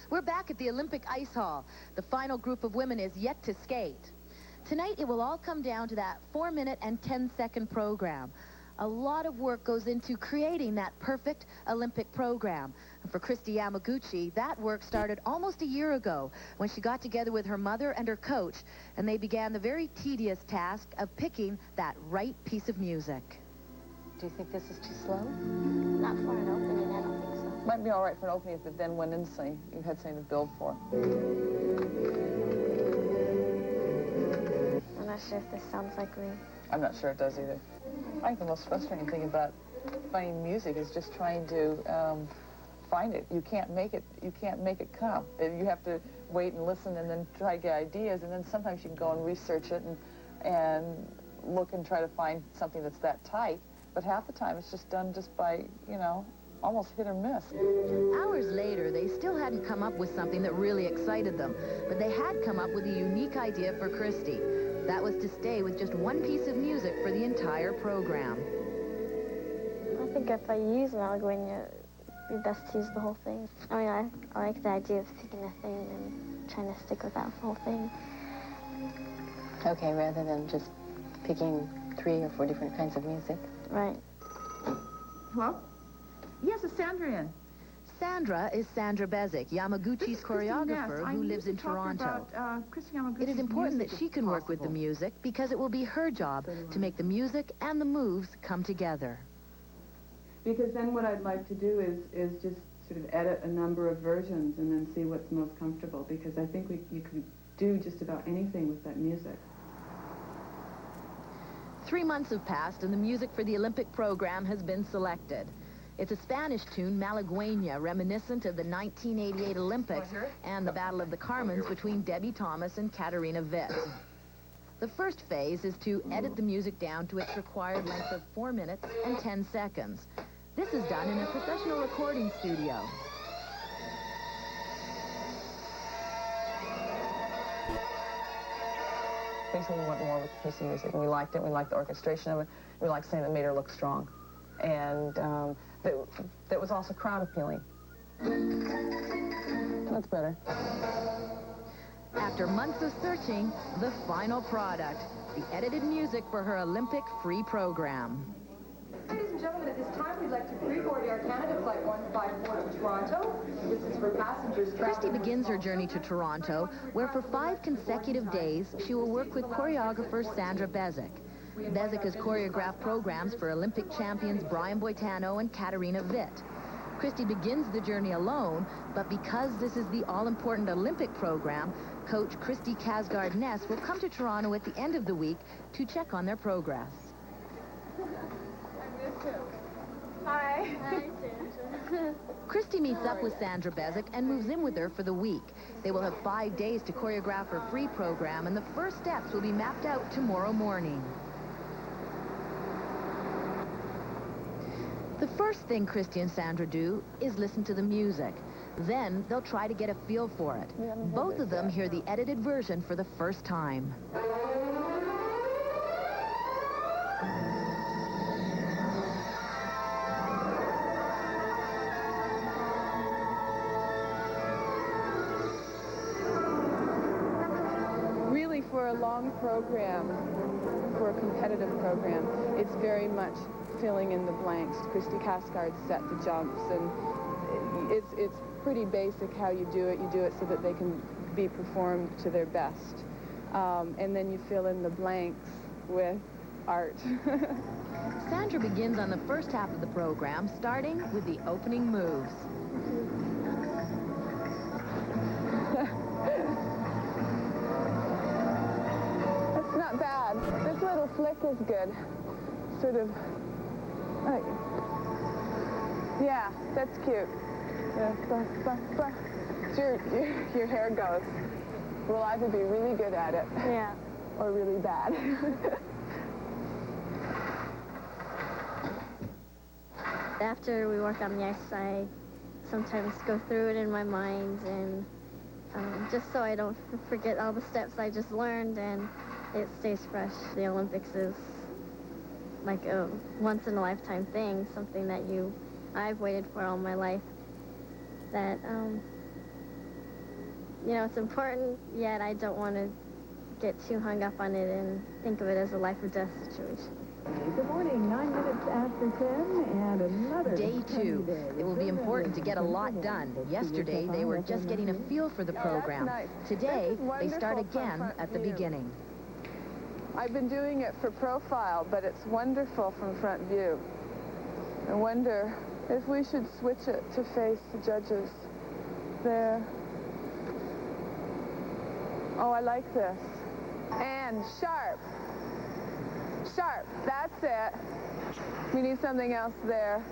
We're back at the Olympic Ice Hall. The final group of women is yet to skate. Tonight, it will all come down to that 4-minute and 10-second program. A lot of work goes into creating that perfect Olympic program. And for Kristi Yamaguchi, that work started almost a year ago when she got together with her mother and her coach, and they began the very tedious task of picking that right piece of music. Do you think this is too slow? Not for an opening, I don't think so. Might be all right for an opening if it then went in, so you had something to build for. I'm not sure if this sounds like me. I'm not sure it does either. I think the most frustrating thing about finding music is just trying to find it. You can't make it come. You have to wait and listen and then try to get ideas, and then sometimes you can go and research it and look and try to find something that's that tight. But half the time it's just done just by, you know, almost hit or miss. Hours later, they still hadn't come up with something that really excited them, but they had come up with a unique idea for Kristi. That was to stay with just one piece of music for the entire program. I think if I use Malagueña, it'd be best to use the whole thing. I mean, I like the idea of picking a thing and trying to stick with that whole thing. Okay, rather than just picking 3 or 4 different kinds of music. Right. Hello? Yes, it's Sandra in. Sandra is Sandra Bezic, Yamaguchi's choreographer who lives in Toronto. It is important that she can work with the music because it will be her job to make the music and the moves come together. Because then what I'd like to do is just sort of edit a number of versions and then see what's most comfortable, because I think you could do just about anything with that music. 3 months have passed and the music for the Olympic program has been selected. It's a Spanish tune, Malagueña, reminiscent of the 1988 Olympics and the Battle of the Carmens between Debbie Thomas and Katarina Witt. The first phase is to edit the music down to its required length of 4 minutes and 10 seconds. This is done in a professional recording studio. Basically, we went more with the piece of music, and we liked it. We liked the orchestration of it. We liked something that made her look strong. And that was also crowd appealing. That's better. After months of searching, the final product, the edited music for her Olympic free program. Ladies and gentlemen, at this time, we'd like to pre-board Air Canada Flight 154 to Toronto. This is for passengers Kristi begins her journey to Toronto, where for 5 consecutive days, she will work with choreographer Sandra Bezic. Bezic has choreographed programs for Olympic champions Brian Boitano and Katarina Witt. Kristi begins the journey alone, but because this is the all-important Olympic program, coach Kristi Kasgard-Ness will come to Toronto at the end of the week to check on their progress. Hi. Hi, Sandra. Kristi meets up with Sandra Bezic and moves in with her for the week. They will have 5 days to choreograph her free program, and the first steps will be mapped out tomorrow morning. The first thing Kristi and Sandra do is listen to the music. Then they'll try to get a feel for it. Both of them hear the edited version for the first time. Really, for a long program, for a competitive program, it's very much filling in the blanks. Kristi Kasgard set the jumps, and it's pretty basic how you do it. You do it so that they can be performed to their best. And then you fill in the blanks with art. Sandra begins on the first half of the program, starting with the opening moves. That's not bad. This little flick is good. Sort of, like, yeah, that's cute. Yeah, so your hair goes. We'll either be really good at it, Yeah. or really bad. After we work on the ice, I sometimes go through it in my mind, and just so I don't forget all the steps I just learned, and it stays fresh. The Olympics is like a once-in-a-lifetime thing, something that I've waited for all my life, that you know, it's important, yet I don't want to get too hung up on it and think of it as a life or death situation. Good morning, 9 minutes after 10, and another Day 2. It will be important to get a lot done. Yesterday, they were just getting a feel for the program. Today, they start again at the beginning. I've been doing it for profile, but it's wonderful from front view. I wonder if we should switch it to face the judges. There. Oh, I like this. And sharp. Sharp. That's it. We need something else there.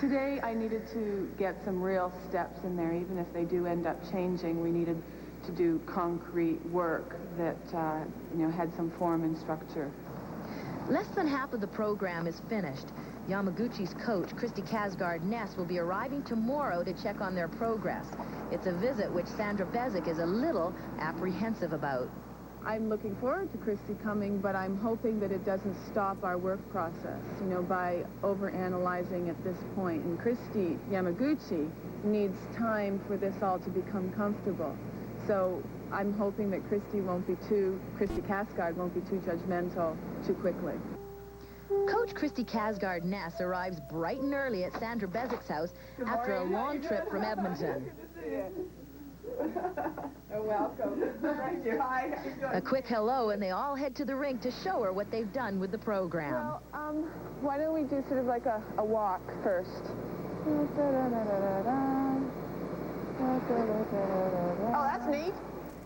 Today I needed to get some real steps in there, even if they do end up changing. We needed to do concrete work that, you know, had some form and structure. Less than half of the program is finished. Yamaguchi's coach, Kristi Yamaguchi, will be arriving tomorrow to check on their progress. It's a visit which Sandra Bezic is a little apprehensive about. I'm looking forward to Kristi coming, but I'm hoping that it doesn't stop our work process, you know, by overanalyzing at this point. And Kristi Yamaguchi needs time for this all to become comfortable. So I'm hoping that Kristi Yamaguchi won't be too judgmental too quickly. Coach Kristi Yamaguchi arrives bright and early at Sandra Bezic's house after a long trip from Edmonton. You're welcome. Thank you. Hi. A quick hello, and they all head to the rink to show her what they've done with the program. Well, why don't we do sort of like a walk first? Oh, that's neat.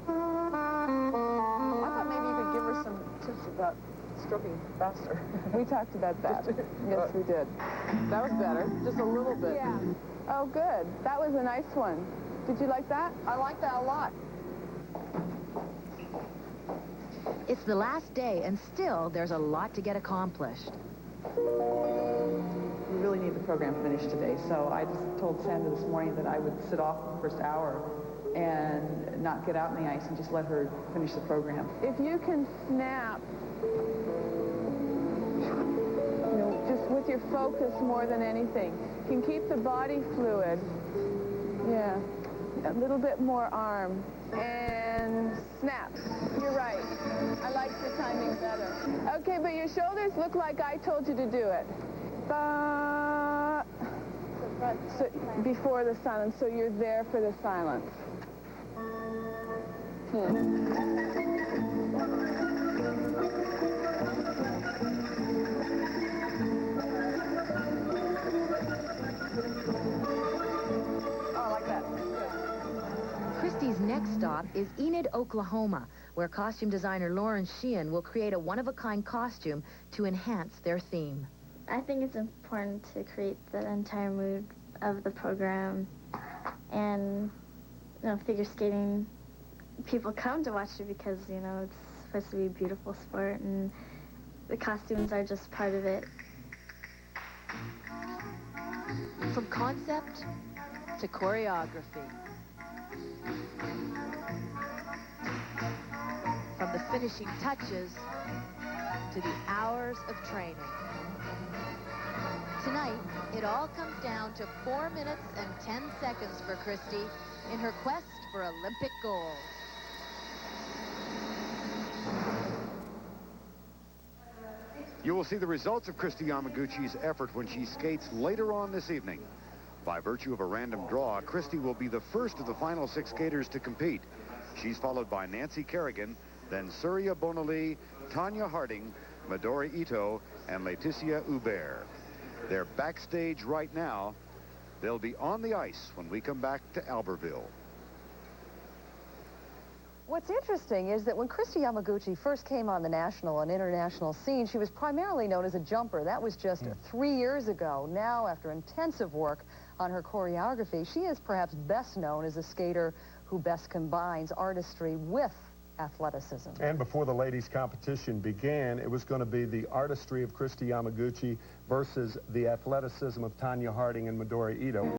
I thought maybe you could give her some tips about stroking faster. We talked about that. Yes, we did. That was better. Just a little bit. Yeah. Oh, good. That was a nice one. Did you like that? I like that a lot. It's the last day, and still there's a lot to get accomplished. We really need the program finished today, so I just told Sandra this morning that I would sit off the first hour and not get out in the ice and just let her finish the program. If you can snap, you know, just with your focus more than anything, you can keep the body fluid. Yeah. A little bit more arm. And snap. You're right. I like the timing better. Okay, but your shoulders look like I told you to do it. So before the silence, so you're there for the silence. Kristi's next stop is Enid, Oklahoma, where costume designer Lauren Sheehan will create a one-of-a-kind costume to enhance their theme. I think it's important to create the entire mood of the program, and, you know, figure skating, people come to watch it because, you know, it's supposed to be a beautiful sport, and the costumes are just part of it. From concept to choreography. From the finishing touches to the hours of training. Tonight, it all comes down to 4 minutes and 10 seconds for Kristi in her quest for Olympic gold. You will see the results of Kristi Yamaguchi's effort when she skates later on this evening. By virtue of a random draw, Kristi will be the first of the final 6 skaters to compete. She's followed by Nancy Kerrigan, then Surya Bonali, Tanya Harding, Midori Ito, and Laetitia Hubert. They're backstage right now. They'll be on the ice when we come back to Albertville. What's interesting is that when Kristi Yamaguchi first came on the national and international scene, she was primarily known as a jumper. That was just 3 years ago. Now, after intensive work on her choreography, she is perhaps best known as a skater who best combines artistry with athleticism. And before the ladies' competition began, it was going to be the artistry of Kristi Yamaguchi versus the athleticism of Tanya Harding and Midori Ito.